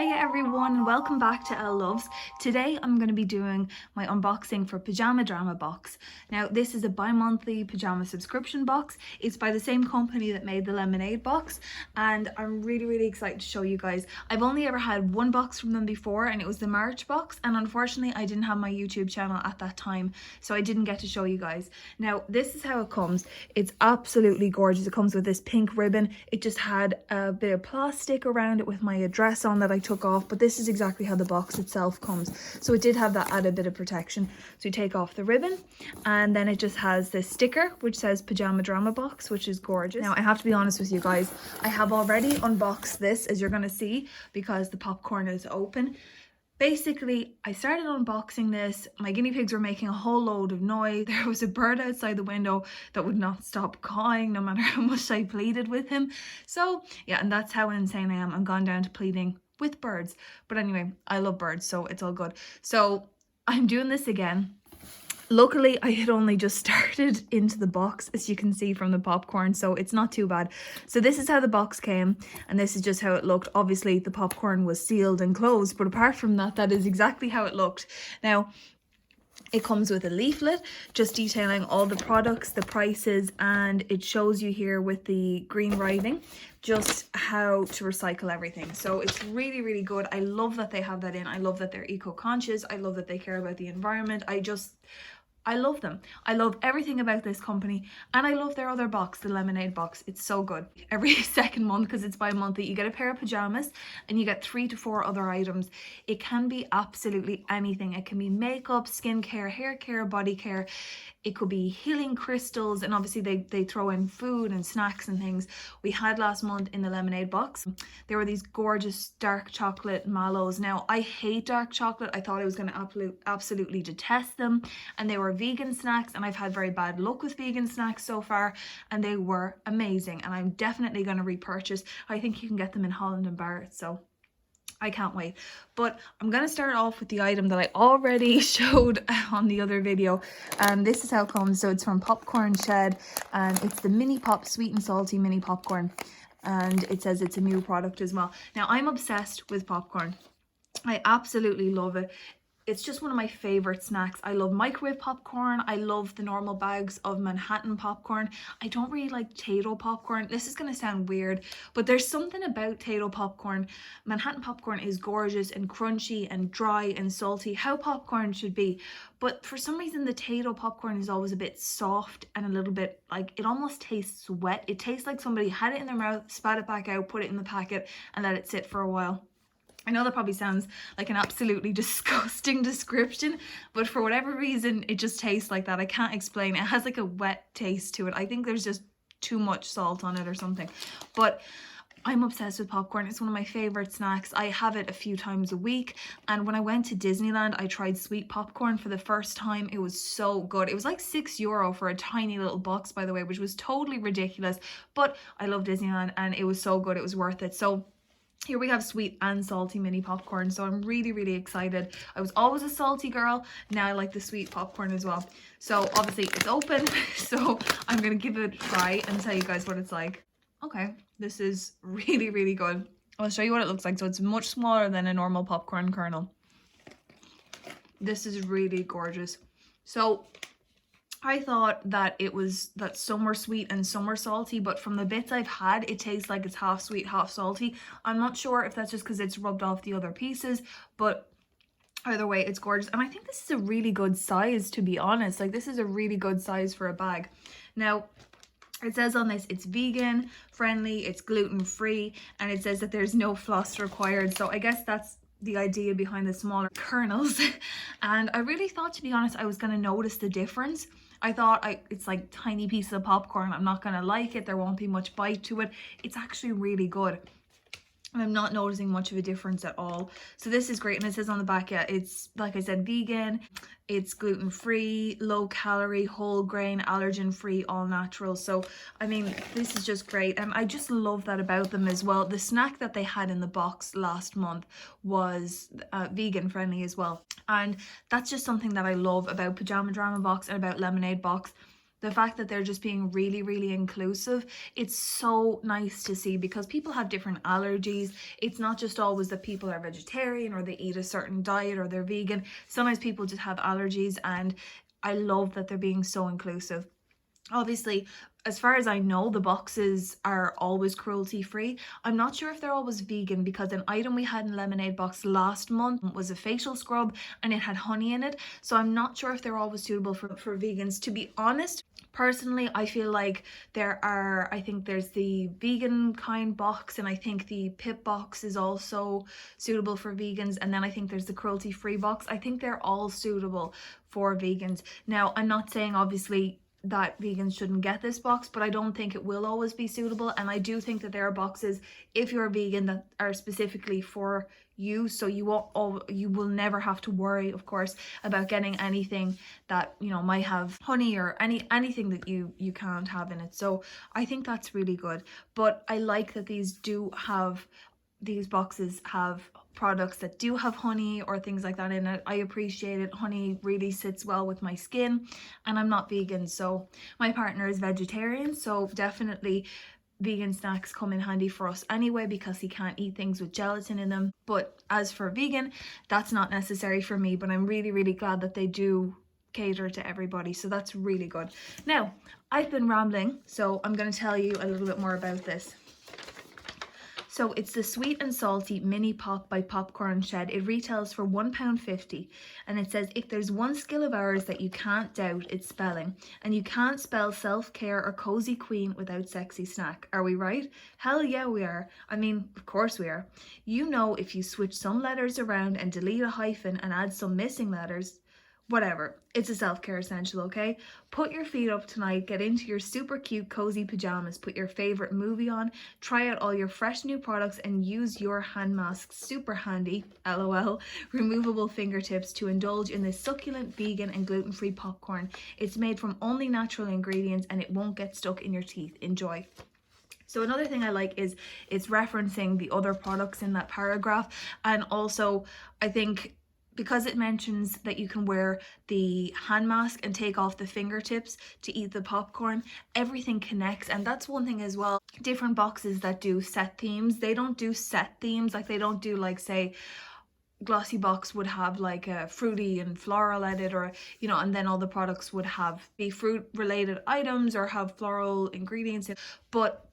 Hiya everyone and welcome back to Elle Loves. Today I'm going to be doing my unboxing for Pyjama Drama box. Now this is a bi-monthly pyjama subscription box. It's by the same company that made the lemonade box and I'm really excited to show you guys. I've only ever had one box from them before and it was the March box, and unfortunately I didn't have my YouTube channel at that time, so I didn't get to show you guys. Now this is how it comes. It's absolutely gorgeous. It comes with this pink ribbon. It just had a bit of plastic around it with my address on that I took off, but this is exactly how the box itself comes. So it did have that added bit of protection. So you take off the ribbon and then it just has this sticker which says Pyjama Drama box, which is gorgeous. Now I have to be honest with you guys, I have already unboxed this, as you're going to see, because the popcorn is open. Basically, I started unboxing this, my guinea pigs were making a whole load of noise. There was a bird outside the window that would not stop cawing no matter how much I pleaded with him. So yeah, and that's how insane I am. I'm gone down to pleading with birds. But anyway, I love birds, so it's all good. So I'm doing this again. Luckily, I had only just started into the box, as you can see from the popcorn, so it's not too bad. So this is how the box came, and this is just how it looked. Obviously, the popcorn was sealed and closed, but apart from that, that is exactly how it looked. Now, it comes with a leaflet just detailing all the products, the prices, and it shows you here with the green writing just how to recycle everything. So it's really good. I love that they have that in. I love that they're eco-conscious. I love that they care about the environment. I love them. I love everything about this company, and I love their other box, the lemonade box. It's so good. Every second month, because it's bi-monthly, you get a pair of pajamas and you get 3 to 4 other items. It can be absolutely anything. It can be makeup, skincare, hair care, body care. It could be healing crystals, and obviously they throw in food and snacks and things. We had last month in the lemonade box, there were these gorgeous dark chocolate mallows. Now I hate dark chocolate. I thought I was going to absolutely detest them, and they were vegan snacks, and I've had very bad luck with vegan snacks so far, and they were amazing, and I'm definitely going to repurchase. I think you can get them in Holland and Barrett, so I can't wait. But I'm going to start off with the item that I already showed on the other video. This is how it comes. So it's from Popcornshed, and it's the mini pop, sweet and salty mini popcorn. And it says it's a new product as well. Now, I'm obsessed with popcorn. I absolutely love it. It's just one of my favorite snacks. I love microwave popcorn. I love the normal bags of Manhattan popcorn. I don't really like Tayto popcorn. This is going to sound weird, but there's something about Tayto popcorn. Manhattan popcorn is gorgeous and crunchy and dry and salty, how popcorn should be. But for some reason, the Tayto popcorn is always a bit soft and a little bit like, it almost tastes wet. It tastes like somebody had it in their mouth, spat it back out, put it in the packet and let it sit for a while. I know that probably sounds like an absolutely disgusting description, but for whatever reason, it just tastes like that. I can't explain. It has like a wet taste to it. I think there's just too much salt on it or something. But I'm obsessed with popcorn. It's one of my favorite snacks. I have it a few times a week. And when I went to Disneyland, I tried sweet popcorn for the first time. It was so good. It was like €6 for a tiny little box, by the way, which was totally ridiculous. But I love Disneyland and it was so good. It was worth it. So here we have sweet and salty mini popcorn, so I'm really excited. I was always a salty girl, now I like the sweet popcorn as well. So obviously it's open, so I'm gonna give it a try and tell you guys what it's like. Okay, this is really good. I'll show you what it looks like. So it's much smaller than a normal popcorn kernel. This is really gorgeous. So I thought that some were sweet and some were salty, but from the bits I've had, it tastes like it's half sweet, half salty. I'm not sure if that's just because it's rubbed off the other pieces, but either way, it's gorgeous. And I think this is a really good size, to be honest. Like, this is a really good size for a bag. Now, it says on this, it's vegan friendly, it's gluten-free, and it says that there's no floss required. So I guess that's the idea behind the smaller kernels. And I really thought, to be honest, I was going to notice the difference. I thought it's like tiny pieces of popcorn. I'm not going to like it. There won't be much bite to it. It's actually really good. And I'm not noticing much of a difference at all. So this is great. And it says on the back, yeah, it's, like I said, vegan, it's gluten-free, low-calorie, whole grain, allergen-free, all natural. So, I mean, this is just great. And I just love that about them as well. The snack that they had in the box last month was vegan-friendly as well. And that's just something that I love about Pyjama Drama box and about Lemonade box. the fact that they're just being really inclusive, it's so nice to see, because people have different allergies. It's not just always that people are vegetarian or they eat a certain diet or they're vegan. Sometimes people just have allergies, and I love that they're being so inclusive. Obviously, as far as I know, the boxes are always cruelty free. I'm not sure if they're always vegan, because an item we had in Lemonade box last month was a facial scrub and it had honey in it. So I'm not sure if they're always suitable for vegans. To be honest, personally, I feel like I think there's the vegan kind box, and I think the pip box is also suitable for vegans. And then I think there's the cruelty free box. I think they're all suitable for vegans. Now, I'm not saying obviously that vegans shouldn't get this box, but I don't think it will always be suitable. And I do think that there are boxes, if you're a vegan, that are specifically for you, so you will never have to worry, of course, about getting anything that, you know, might have honey or anything that you can't have in it. So I think that's really good. But I like that these boxes have products that do have honey or things like that in it. I appreciate it. Honey really sits well with my skin, and I'm not vegan, so my partner is vegetarian, so definitely vegan snacks come in handy for us anyway, because he can't eat things with gelatin in them. But as for vegan, that's not necessary for me, but I'm really glad that they do cater to everybody, so that's really good. Now, I've been rambling, so I'm going to tell you a little bit more about this. So it's the Sweet and Salty Mini Pop by Popcornshed. It retails for £1.50, and it says, if there's one skill of ours that you can't doubt, it's spelling. And you can't spell self-care or cozy queen without sexy snack. Are we right? Hell yeah, we are. I mean, of course we are. You know, if you switch some letters around and delete a hyphen and add some missing letters, whatever, it's a self-care essential, okay? Put your feet up tonight, get into your super cute cozy pajamas, put your favorite movie on, try out all your fresh new products, and use your hand masks, super handy, lol, removable fingertips, to indulge in this succulent vegan and gluten-free popcorn. It's made from only natural ingredients and it won't get stuck in your teeth. Enjoy. So another thing I like is it's referencing the other products in that paragraph, and also I think because it mentions that you can wear the hand mask and take off the fingertips to eat the popcorn, everything connects. And that's one thing as well. Different boxes that do set themes, they don't do set themes. Like they don't do, like, say, Glossy Box would have like a fruity and floral edit, or, you know, and then all the products would have be fruit related items or have floral ingredients. But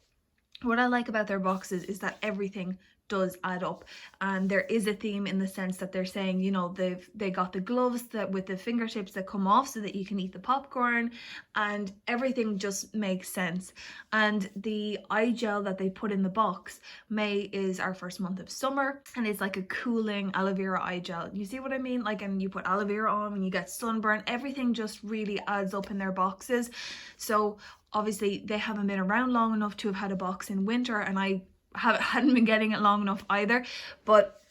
what I like about their boxes is that everything does add up, and there is a theme in the sense that they're saying, you know, they got the gloves that with the fingertips that come off so that you can eat the popcorn, and everything just makes sense. And the eye gel that they put in the box, May is our first month of summer, and it's like a cooling aloe vera eye gel. You see what I mean? Like, and you put aloe vera on and you get sunburn. Everything just really adds up in their boxes. So obviously they haven't been around long enough to have had a box in winter, and I hadn't been getting it long enough either. But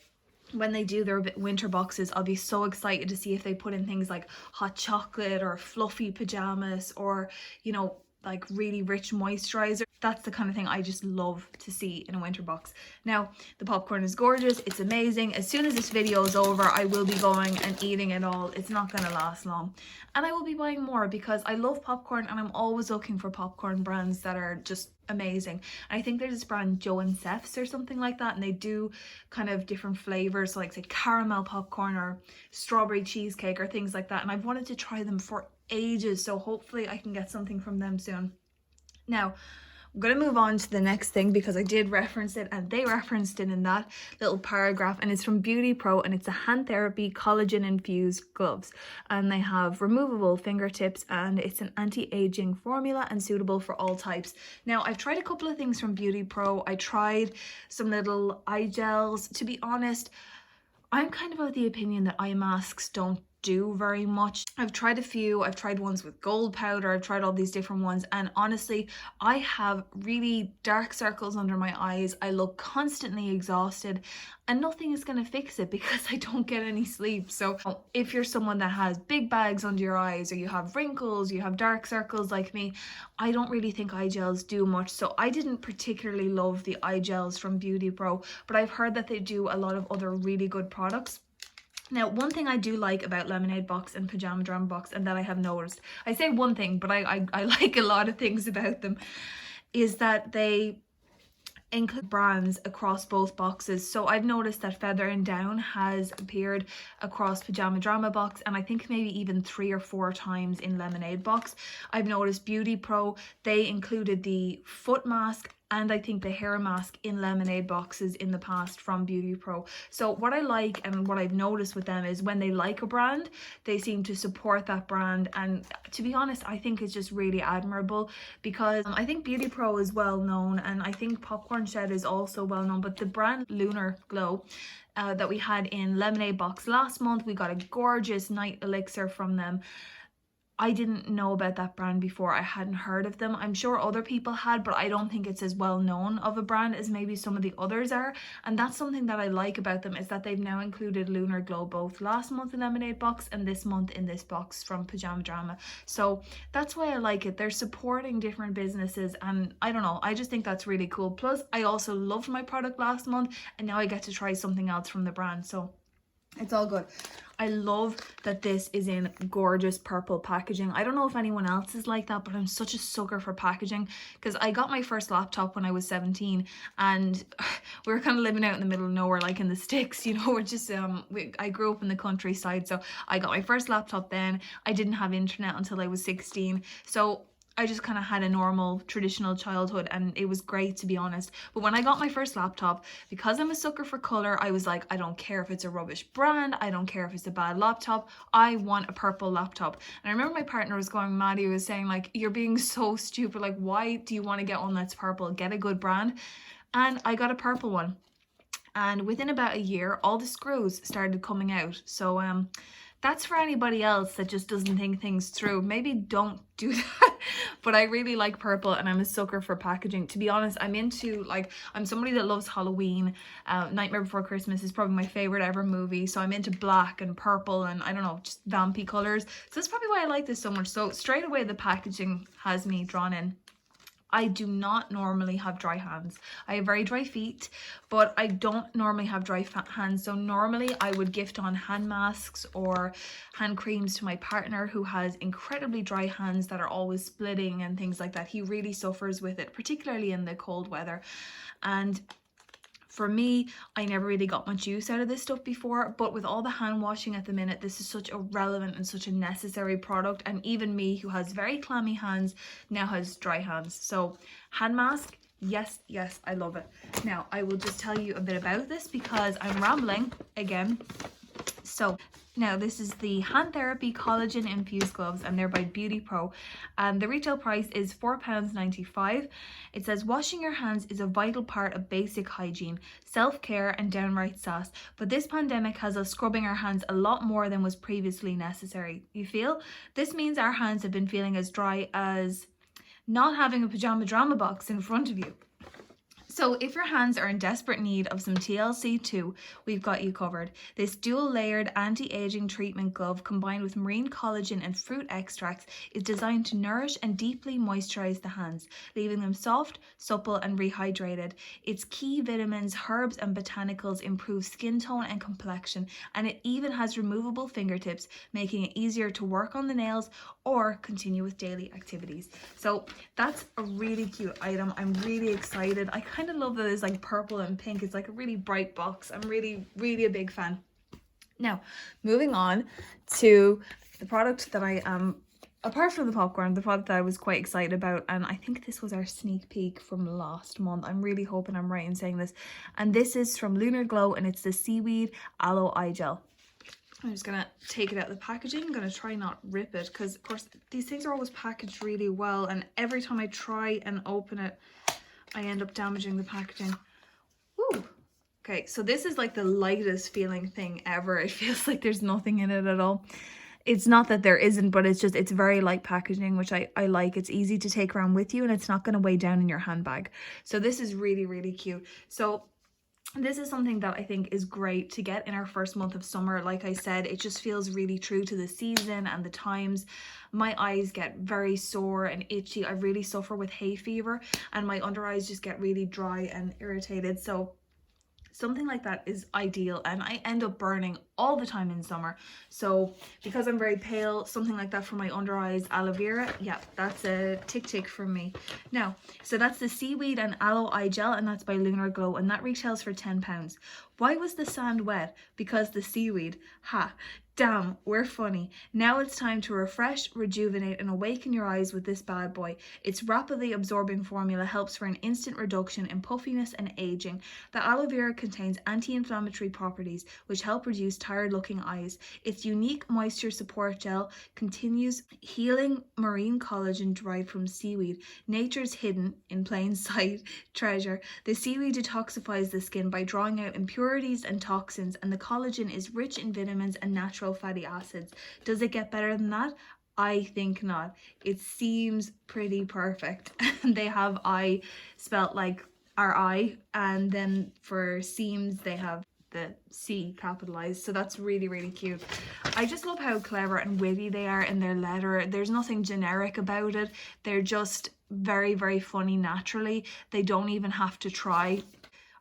when they do their winter boxes, I'll be so excited to see if they put in things like hot chocolate or fluffy pajamas, or, you know, like really rich moisturizer. That's the kind of thing I just love to see in a winter box. Now, the popcorn is gorgeous. It's amazing. As soon as this video is over, I will be going and eating it all. It's not going to last long. And I will be buying more because I love popcorn, and I'm always looking for popcorn brands that are just amazing. I think there's this brand, Joe and Seth's or something like that, and they do kind of different flavors, so like say caramel popcorn or strawberry cheesecake or things like that. And I've wanted to try them for ages, so hopefully I can get something from them soon. Now, I'm going to move on to the next thing because I did reference it and they referenced it in that little paragraph, and it's from Beauty Pro, and it's a hand therapy collagen infused gloves, and they have removable fingertips, and it's an anti-aging formula and suitable for all types. Now, I've tried a couple of things from Beauty Pro. I tried some little eye gels. To be honest, I'm kind of of the opinion that eye masks don't do very much. I've tried a few. I've tried ones with gold powder. I've tried all these different ones, and honestly, I have really dark circles under my eyes. I look constantly exhausted, and nothing is going to fix it because I don't get any sleep. So if you're someone that has big bags under your eyes, or you have wrinkles, you have dark circles like me, I don't really think eye gels do much. So I didn't particularly love the eye gels from Beauty Pro, but I've heard that they do a lot of other really good products. Now, one thing I do like about Lemonade Box and Pyjama Drama Box, and that I have noticed, I say one thing, but I like a lot of things about them, is that they include brands across both boxes. So I've noticed that Feather and Down has appeared across Pyjama Drama Box, and I think maybe even 3 or 4 times in Lemonade Box. I've noticed Beauty Pro, they included the foot mask and I think the hair mask in Lemonade boxes in the past from Beauty Pro. So what I like and what I've noticed with them is when they like a brand, they seem to support that brand. And to be honest, I think it's just really admirable, because I think Beauty Pro is well known, and I think Popcornshed is also well known, but the brand lunarglow that we had in Lemonade Box last month, we got a gorgeous night elixir from them. I didn't know about that brand before. I hadn't heard of them. I'm sure other people had, but I don't think it's as well known of a brand as maybe some of the others are. And that's something that I like about them, is that they've now included lunarglow both last month in Lemonade Box and this month in this box from Pyjama Drama. So that's why I like it. They're supporting different businesses, and I don't know, I just think that's really cool. Plus, I also loved my product last month, and now I get to try something else from the brand. So it's all good. I love that this is in gorgeous purple packaging. I don't know if anyone else is like that, but I'm such a sucker for packaging, because I got my first laptop when I was 17, and we were kind of living out in the middle of nowhere, like in the sticks, you know. We're just I grew up in the countryside, so I got my first laptop then. I didn't have internet until I was 16, so I just kind of had a normal traditional childhood, and it was great, to be honest. But when I got my first laptop, because I'm a sucker for color, I was like, I don't care if it's a rubbish brand, I don't care if it's a bad laptop, I want a purple laptop. And I remember my partner was going mad. He was saying like, you're being so stupid, like why do you want to get one that's purple? Get a good brand. And I got a purple one, and within about a year all the screws started coming out. So that's for anybody else that just doesn't think things through. Maybe don't do that. But I really like purple, and I'm a sucker for packaging. To be honest, I'm somebody that loves Halloween. Nightmare Before Christmas is probably my favorite ever movie. So I'm into black and purple and I don't know, just vampy colors. So that's probably why I like this so much. So straight away the packaging has me drawn in. I do not normally have dry hands. I have very dry feet, but I don't normally have dry hands. So normally I would gift on hand masks or hand creams to my partner, who has incredibly dry hands that are always splitting and things like that. He really suffers with it, particularly in the cold weather. And for me, I never really got much use out of this stuff before, but with all the hand washing at the minute, this is such a relevant and such a necessary product. And even me, who has very clammy hands, now has dry hands. So hand mask, yes, I love it. Now, I will just tell you a bit about this because I'm rambling again. So now this is the Hand Therapy Collagen Infused Gloves, and they're by Beauty Pro, and the retail price is £4.95. It says washing your hands is a vital part of basic hygiene, self-care and downright sass, but this pandemic has us scrubbing our hands a lot more than was previously necessary. You feel? This means our hands have been feeling as dry as not having a Pyjama Drama box in front of you. So if your hands are in desperate need of some TLC too, we've got you covered. This dual-layered anti-aging treatment glove combined with marine collagen and fruit extracts is designed to nourish and deeply moisturize the hands, leaving them soft, supple and rehydrated. Its key vitamins, herbs and botanicals improve skin tone and complexion, and it even has removable fingertips, making it easier to work on the nails or continue with daily activities. So that's a really cute item. I'm really excited. I kind of love that it's like purple and pink. It's like a really bright box. I'm really a big fan. Now, moving on to the product that I am, apart from the popcorn, the product that I was quite excited about, and I think this was our sneak peek from last month. I'm really hoping I'm right in saying this. And this is from lunarglow, and it's the Seaweed Aloe Eye Gel. I'm just gonna take it out of the packaging. I'm gonna try not rip it, because of course these things are always packaged really well, and every time I try and open it I end up damaging the packaging. Woo! Okay, so this is like the lightest feeling thing ever. It feels like there's nothing in it at all. It's not that there isn't, but it's just, it's very light packaging, which I like. It's easy to take around with you, and it's not going to weigh down in your handbag. So this is really cute. So this is something that I think is great to get in our first month of summer. Like I said, it just feels really true to the season and the times. My eyes get very sore and itchy. I really suffer with hay fever, and my under eyes just get really dry and irritated. So Something like that is ideal, and I end up burning all the time in summer. So because I'm very pale, something like that for my under eyes, aloe vera, yeah, that's a tick from me. Now, so that's the seaweed and aloe eye gel, and that's by Lunarglow, and that retails for £10. Why was the sand wet? Because the seaweed. Ha. Damn, we're funny. Now it's time to refresh, rejuvenate, and awaken your eyes with this bad boy. Its rapidly absorbing formula helps for an instant reduction in puffiness and aging. The aloe vera contains anti-inflammatory properties which help reduce tired-looking eyes. Its unique moisture support gel continues healing marine collagen derived from seaweed, nature's hidden, in plain sight, treasure. The seaweed detoxifies the skin by drawing out impurities and toxins, and the collagen is rich in vitamins and natural fatty acids. Does it get better than that? I think not. It seems pretty perfect. They have eye spelt like our eye, and then for seams they have the C capitalized, so that's really cute. I just love how clever and witty they are in their letter. There's nothing generic about it. They're just very funny naturally. They don't even have to try.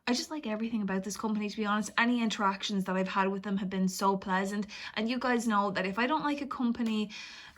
I just like everything about this company, to be honest. Any interactions that I've had with them have been so pleasant, and you guys know that if I don't like a company,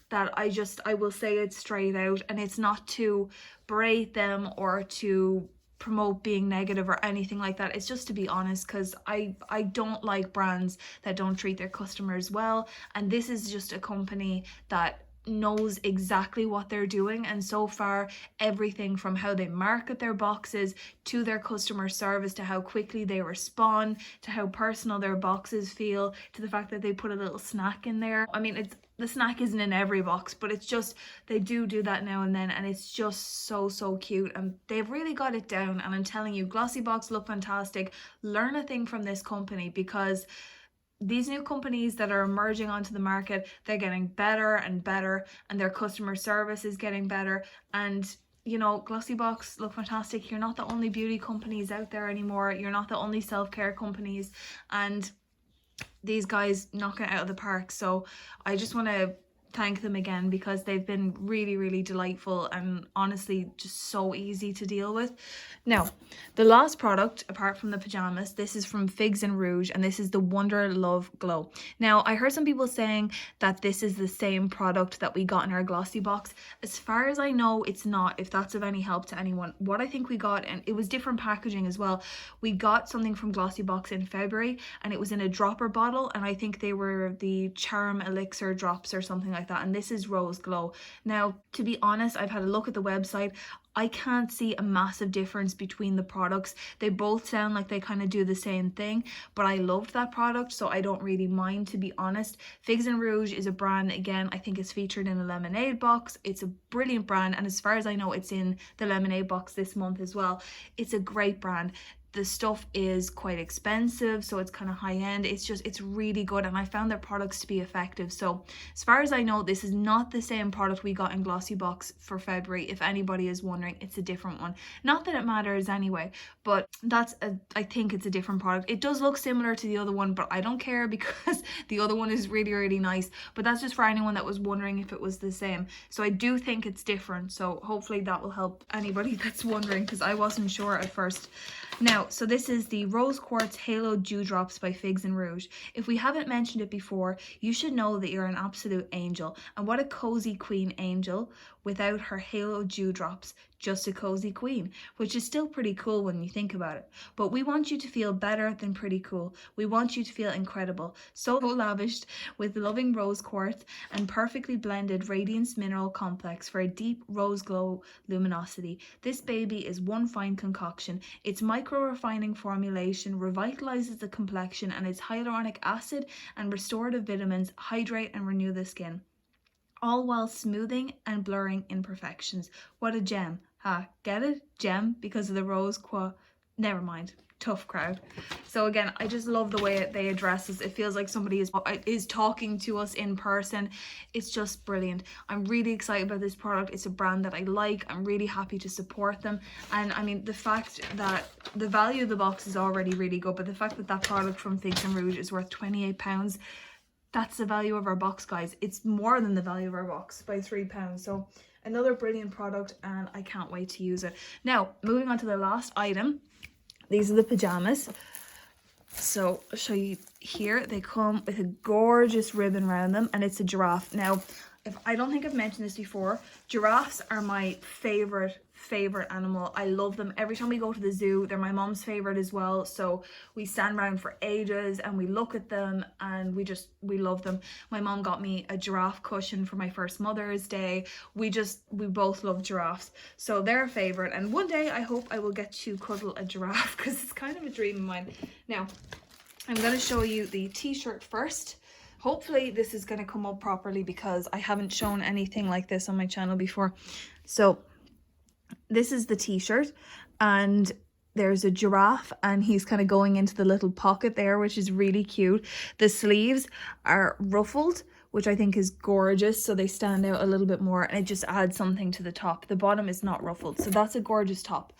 that I will say it straight out, and it's not to berate them or to promote being negative or anything like that. It's just to be honest, because I don't like brands that don't treat their customers well, and this is just a company that knows exactly what they're doing. And so far, everything from how they market their boxes to their customer service to how quickly they respond to how personal their boxes feel to the fact that they put a little snack in there. I mean, the snack isn't in every box, but it's just, they do that now and then, and it's just so cute, and they've really got it down. And I'm telling you, glossy box look fantastic. Learn a thing from this company, because these new companies that are emerging onto the market, they're getting better and better, and their customer service is getting better. And you know, glossy box look fantastic. You're not the only beauty companies out there anymore. You're not the only self-care companies, and these guys knock it out of the park. So I just want to thank them again, because they've been really delightful and honestly just so easy to deal with. Now, the last product apart from the pajamas, this is from Figs and Rouge, and this is the Wonder Love Glow. Now, I heard some people saying that this is the same product that we got in our glossy box. As far as I know, it's not, if that's of any help to anyone. What I think we got, and it was different packaging as well, we got something from glossy box in February, and it was in a dropper bottle, and I think they were the Charm Elixir drops or something like that, and this is Rose Glow. Now, to be honest, I've had a look at the website. I can't see a massive difference between the products. They both sound like they kind of do the same thing, but I loved that product, so I don't really mind, to be honest. Figs and Rouge is a brand, again, I think it's featured in a lemonade box. It's a brilliant brand, and as far as I know, it's in the lemonade box this month as well. It's a great brand. The stuff is quite expensive, so it's kind of high end. It's really good, and I found their products to be effective. So as far as I know, this is not the same product we got in glossy box for February. If anybody is wondering, it's a different one. Not that it matters anyway, but I think it's a different product. It does look similar to the other one, but I don't care, because the other one is really nice. But that's just for anyone that was wondering if it was the same. So I do think it's different, so hopefully that will help anybody that's wondering, because I wasn't sure at first. Now, so this is the Rose Quartz Halo Dewdrops by Figs and Rouge. If we haven't mentioned it before, you should know that you're an absolute angel. And what a cozy queen angel without her halo dewdrops. Just a cozy queen, which is still pretty cool when you think about it. But we want you to feel better than pretty cool. We want you to feel incredible. So lavished with loving rose quartz and perfectly blended radiance mineral complex for a deep rose glow luminosity. This baby is one fine concoction. Its micro-refining formulation revitalizes the complexion, and its hyaluronic acid and restorative vitamins hydrate and renew the skin, all while smoothing and blurring imperfections. What a gem. Get it? Gem because of the rose quartz. Never mind. Tough crowd. So again, I just love the way they address us. It feels like somebody is talking to us in person. It's just brilliant. I'm really excited about this product. It's a brand that I like. I'm really happy to support them. And I mean, the fact that the value of the box is already really good, but the fact that that product from Figs and Rouge is worth £28, that's the value of our box, guys. It's more than the value of our box by £3. So another brilliant product, and I can't wait to use it. Now, moving on to the last item. These are the pajamas. So I'll show you here. They come with a gorgeous ribbon around them, and it's a giraffe. Now, if I don't think I've mentioned this before, giraffes are my favorite animal. I love them. Every time we go to the zoo, they're my mom's favorite as well. So we stand around for ages and we look at them, and we love them. My mom got me a giraffe cushion for my first Mother's Day. We both love giraffes. So they're a favorite, and one day I hope I will get to cuddle a giraffe because it's kind of a dream of mine. Now, I'm going to show you the t-shirt first. Hopefully this is going to come up properly because I haven't shown anything like this on my channel before. So this is the t-shirt, and there's a giraffe and he's kind of going into the little pocket there, which is really cute. The sleeves are ruffled, which I think is gorgeous, so they stand out a little bit more, and it just adds something to the top. The bottom is not ruffled, so that's a gorgeous top.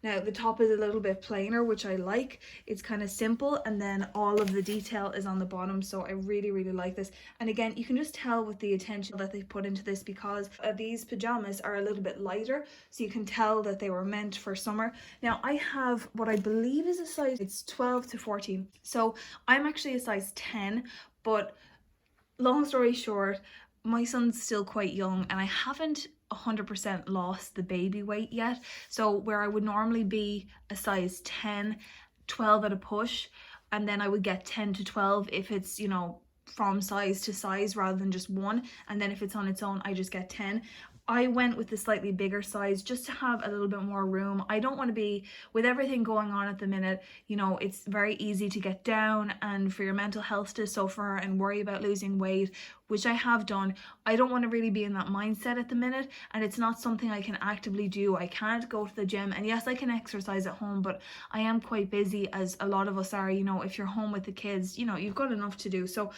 Now the top is a little bit plainer, which I like. It's kind of simple, and then all of the detail is on the bottom, so I really like this. And again, you can just tell with the attention that they put into this because these pajamas are a little bit lighter, so you can tell that they were meant for summer. Now I have what I believe is a size, it's 12 to 14. So I'm actually a size 10, but long story short, my son's still quite young and I haven't 100% lost the baby weight yet. So where I would normally be a size 10, 12 at a push, and then I would get 10 to 12 if it's, you know, from size to size rather than just one, and then if it's on its own I just get 10. I went with the slightly bigger size just to have a little bit more room. I don't want to be, with everything going on at the minute, you know, it's very easy to get down and for your mental health to suffer and worry about losing weight, which I have done. I don't want to really be in that mindset at the minute, and it's not something I can actively do. I can't go to the gym, and yes, I can exercise at home, but I am quite busy, as a lot of us are. You know, if you're home with the kids, you know, you've got enough to do. So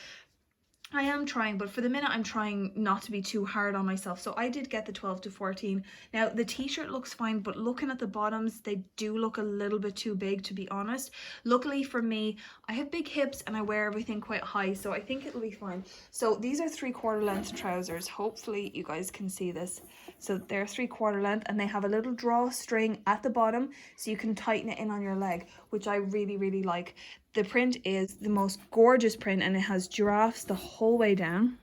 I am trying, but for the minute I'm trying not to be too hard on myself. So I did get the 12 to 14. Now the t-shirt looks fine, but looking at the bottoms, they do look a little bit too big, to be honest. Luckily for me, I have big hips and I wear everything quite high, so I think it'll be fine. So these are 3/4 length trousers. Hopefully you guys can see this. So they're 3/4 length, and they have a little drawstring at the bottom so you can tighten it in on your leg, which I really like. The print is the most gorgeous print, and it has giraffes the whole way down,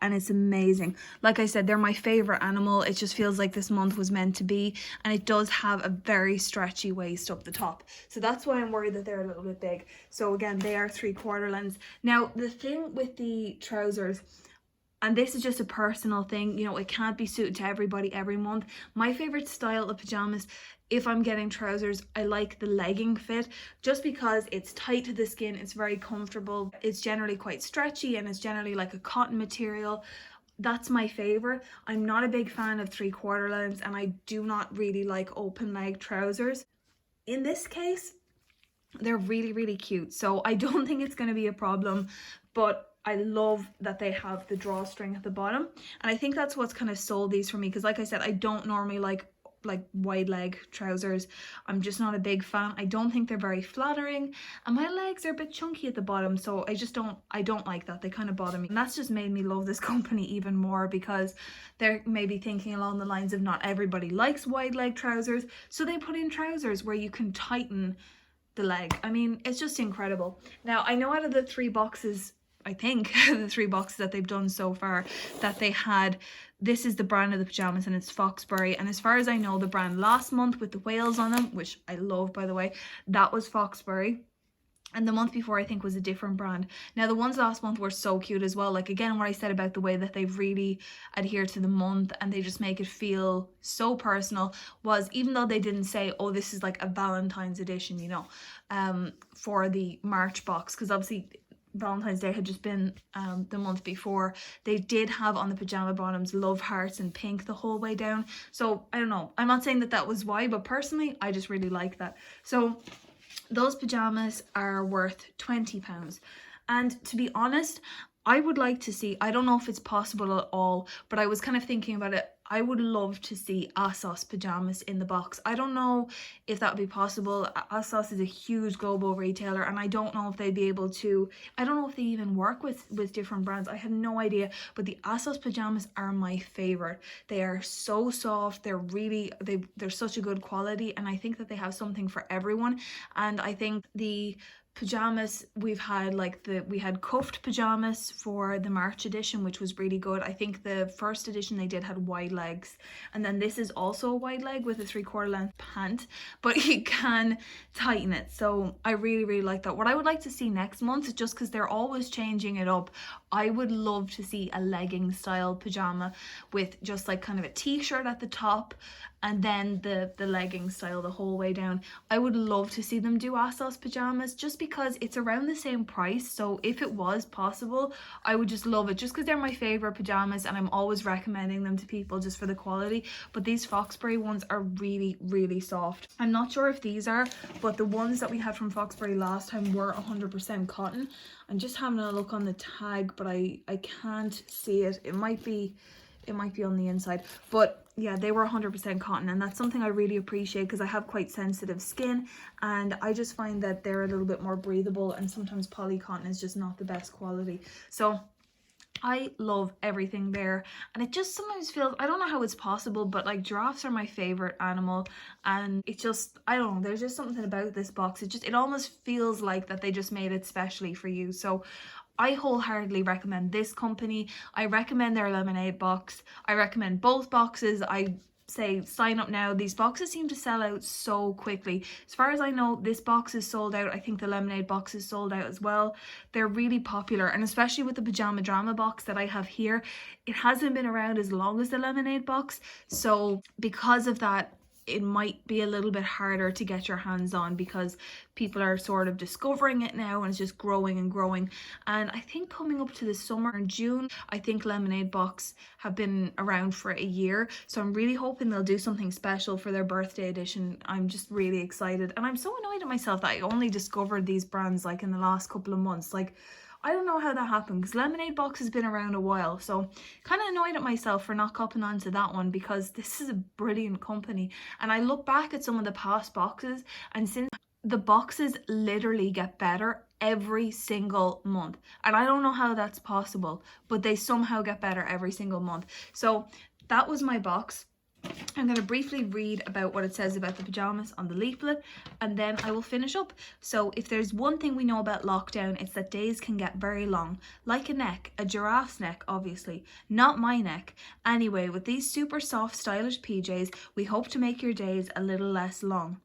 and it's amazing. Like I said, they're my favorite animal. It just feels like this month was meant to be, and it does have a very stretchy waist up the top, so that's why I'm worried that they're a little bit big. So again, they are 3/4 lengths. Now the thing with the trousers, and this is just a personal thing, you know, it can't be suited to everybody every month. My favorite style of pajamas, if I'm getting trousers, I like the legging fit, just because it's tight to the skin, it's very comfortable, it's generally quite stretchy, and it's generally like a cotton material. That's my favorite. I'm not a big fan of 3/4 lengths, and I do not really like open leg trousers. In this case, they're really cute, so I don't think it's going to be a problem, but I love that they have the drawstring at the bottom, and I think that's what's kind of sold these for me, because like I said, I don't normally like wide leg trousers. I'm just not a big fan. I don't think they're very flattering, and my legs are a bit chunky at the bottom, so I don't like that. They kind of bother me, and that's just made me love this company even more, because they're maybe thinking along the lines of not everybody likes wide leg trousers, so they put in trousers where you can tighten the leg. I mean, it's just incredible. Now I know out of the 3 boxes, I think the 3 boxes that they've done so far, that they had, this is the brand of the pajamas, and it's Foxbury, and as far as I know, the brand last month with the whales on them, which I love by the way, that was Foxbury. And the month before, I think, was a different brand. Now the ones last month were so cute as well. Like, again, what I said about the way that they've really adhered to the month and they just make it feel so personal, was even though they didn't say, oh, this is like a Valentine's edition, you know, for the March box, because obviously Valentine's Day had just been the month before, they did have on the pajama bottoms love hearts and pink the whole way down. So I don't know, I'm not saying that that was why, but personally I just really like that. So those pajamas are worth £20, and to be honest, I would like to see, I don't know if it's possible at all, but I was kind of thinking about it, I would love to see ASOS pajamas in the box. I don't know if that would be possible. ASOS is a huge global retailer, and I don't know if they'd be able to, I don't know if they even work with different brands. I have no idea, but the ASOS pajamas are my favorite. They are so soft, they're such a good quality, and I think that they have something for everyone. And I think the pajamas, we had cuffed pajamas for the March edition, which was really good. I think the first edition they did had wide legs, and then this is also a wide leg with a 3/4 length pant, but you can tighten it, so I really like that. What I would like to see next month, just because they're always changing it up, I would love to see a legging style pajama with just like kind of a t-shirt at the top and then the legging style the whole way down. I would love to see them do ASOS pajamas, just because it's around the same price. So if it was possible, I would just love it, just because they're my favorite pajamas and I'm always recommending them to people just for the quality. But these Foxbury ones are really soft. I'm not sure if these are, but the ones that we had from Foxbury last time were 100% cotton. I'm just having a look on the tag, but I can't see it. It might be on the inside, but yeah, they were 100% cotton, and that's something I really appreciate because I have quite sensitive skin and I just find that they're a little bit more breathable, and sometimes poly cotton is just not the best quality. So I love everything there, and it just sometimes feels, I don't know how it's possible, but like giraffes are my favorite animal, and it just, I don't know, there's just something about this box. It almost feels like that they just made it specially for you. So I wholeheartedly recommend this company. I recommend their lemonade box. I recommend both boxes. I say sign up now. These boxes seem to sell out so quickly. As far as I know, this box is sold out. I think the lemonade box is sold out as well. They're really popular, and especially with the Pyjama Drama box that I have here, it hasn't been around as long as the lemonade box. So because of that, it might be a little bit harder to get your hands on because people are sort of discovering it now and it's just growing and growing. And I think coming up to the summer in June, I think lemonade box have been around for a year, so I'm really hoping they'll do something special for their birthday edition. I'm just really excited, and I'm so annoyed at myself that I only discovered these brands like in the last couple of months. Like, I don't know how that happened, because lemonade box has been around a while, so kind of annoyed at myself for not copping on to that one, because this is a brilliant company. And I look back at some of the past boxes, and since the boxes literally get better every single month, and I don't know how that's possible, but they somehow get better every single month. So that was my box. I'm going to briefly read about what it says about the pajamas on the leaflet, and then I will finish up. So if there's one thing we know about lockdown, it's that days can get very long. Like a neck, a giraffe's neck obviously, not my neck. Anyway, with these super soft stylish PJs, we hope to make your days a little less long.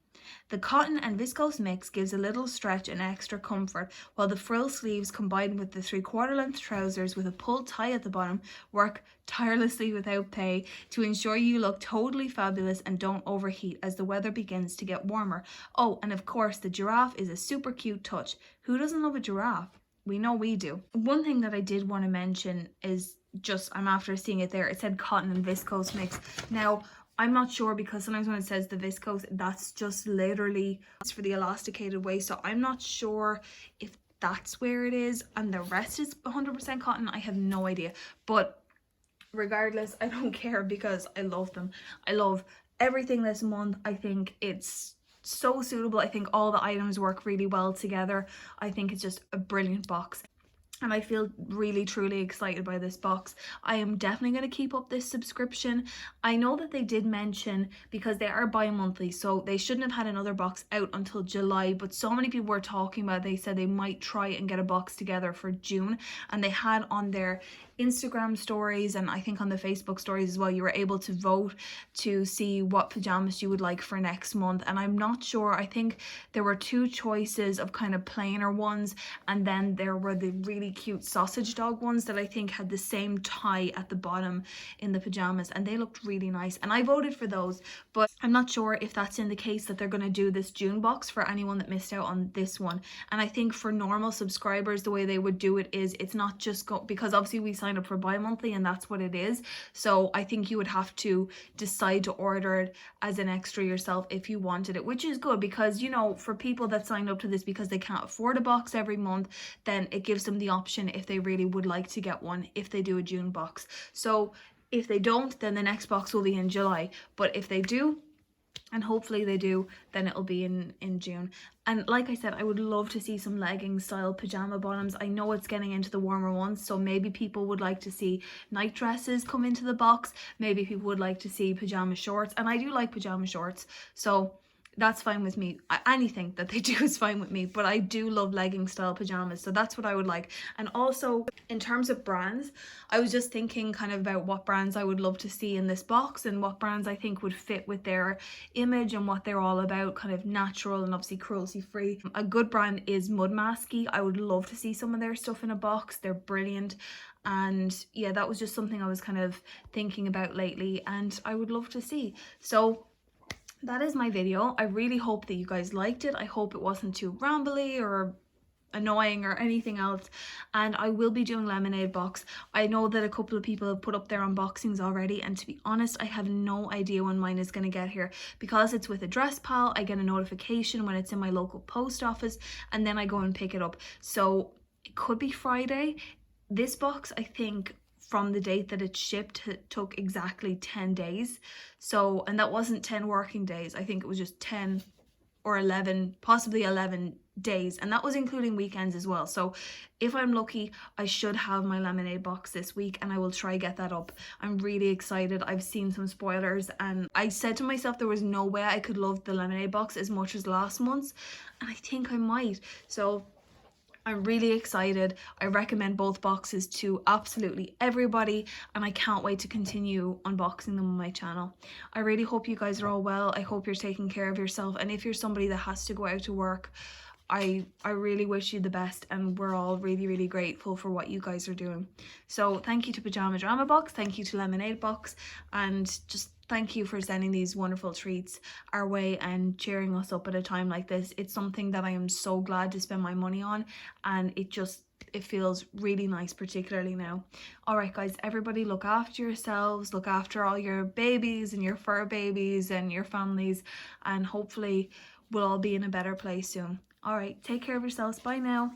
The cotton and viscose mix gives a little stretch and extra comfort, while the frill sleeves combined with the 3/4 length trousers with a pull tie at the bottom work tirelessly without pay to ensure you look totally fabulous and don't overheat as the weather begins to get warmer. Oh, and of course the giraffe is a super cute touch. Who doesn't love a giraffe? We know we do. One thing that I did want to mention is just, I'm after seeing it there, it said cotton and viscose mix. Now, I'm not sure, because sometimes when it says the viscose, that's just literally it's for the elasticated waist. So I'm not sure if that's where it is and the rest is 100% cotton. I have no idea. But regardless, I don't care because I love them. I love everything this month. I think it's so suitable. I think all the items work really well together. I think it's just a brilliant box, and I feel really truly excited by this box. I am definitely going to keep up this subscription. I know that they did mention, because they are bi-monthly, so they shouldn't have had another box out until July, but so many people were talking about, they said they might try and get a box together for June, and they had on their Instagram stories and I think on the Facebook stories as well, you were able to vote to see what pajamas you would like for next month. And I'm not sure, I think there were two choices of kind of plainer ones, and then there were the really cute sausage dog ones that I think had the same tie at the bottom in the pajamas, and they looked really nice, and I voted for those. But I'm not sure if that's in the case that they're going to do this June box for anyone that missed out on this one. And I think for normal subscribers, the way they would do it is, it's not just because obviously we signed up for bi-monthly and that's what it is, so I think you would have to decide to order it as an extra yourself if you wanted it, which is good, because you know, for people that signed up to this because they can't afford a box every month, then it gives them the option if they really would like to get one if they do a June box. So if they don't, then the next box will be in July, but if they do, and hopefully they do, then it'll be in June. And like I said, I would love to see some legging style pajama bottoms. I know it's getting into the warmer ones, so maybe people would like to see night dresses come into the box, maybe people would like to see pajama shorts, and I do like pajama shorts, so that's fine with me. Anything that they do is fine with me, but I do love legging style pajamas, so that's what I would like. And also in terms of brands, I was just thinking kind of about what brands I would love to see in this box and what brands I think would fit with their image and what they're all about, kind of natural and obviously cruelty free. A good brand is Mud Masky. I would love to see some of their stuff in a box. They're brilliant. And yeah, that was just something I was kind of thinking about lately and I would love to see. So that is my video. I really hope that you guys liked it. I hope it wasn't too rambly or annoying or anything else, and I will be doing lemonade box. I know that a couple of people have put up their unboxings already, and to be honest, I have no idea when mine is going to get here. Because it's with Address Pal, I get a notification when it's in my local post office and then I go and pick it up. So it could be Friday. This box, I think, from the date that it shipped, it took exactly 10 days. So, and that wasn't 10 working days. I think it was just 10 or 11, possibly 11 days. And that was including weekends as well. So if I'm lucky, I should have my lemonade box this week and I will try get that up. I'm really excited. I've seen some spoilers and I said to myself there was no way I could love the lemonade box as much as last month's. And I think I might. So I'm really excited. I recommend both boxes to absolutely everybody and I can't wait to continue unboxing them on my channel. I really hope you guys are all well. I hope you're taking care of yourself, and if you're somebody that has to go out to work, I really wish you the best, and we're all really grateful for what you guys are doing. So thank you to Pyjama Drama Box, thank you to Lemonade Box, and just thank you for sending these wonderful treats our way and cheering us up at a time like this. It's something that I am so glad to spend my money on, and it feels really nice, particularly now. All right guys, everybody look after yourselves, look after all your babies and your fur babies and your families, and hopefully we'll all be in a better place soon. All right, take care of yourselves. Bye now.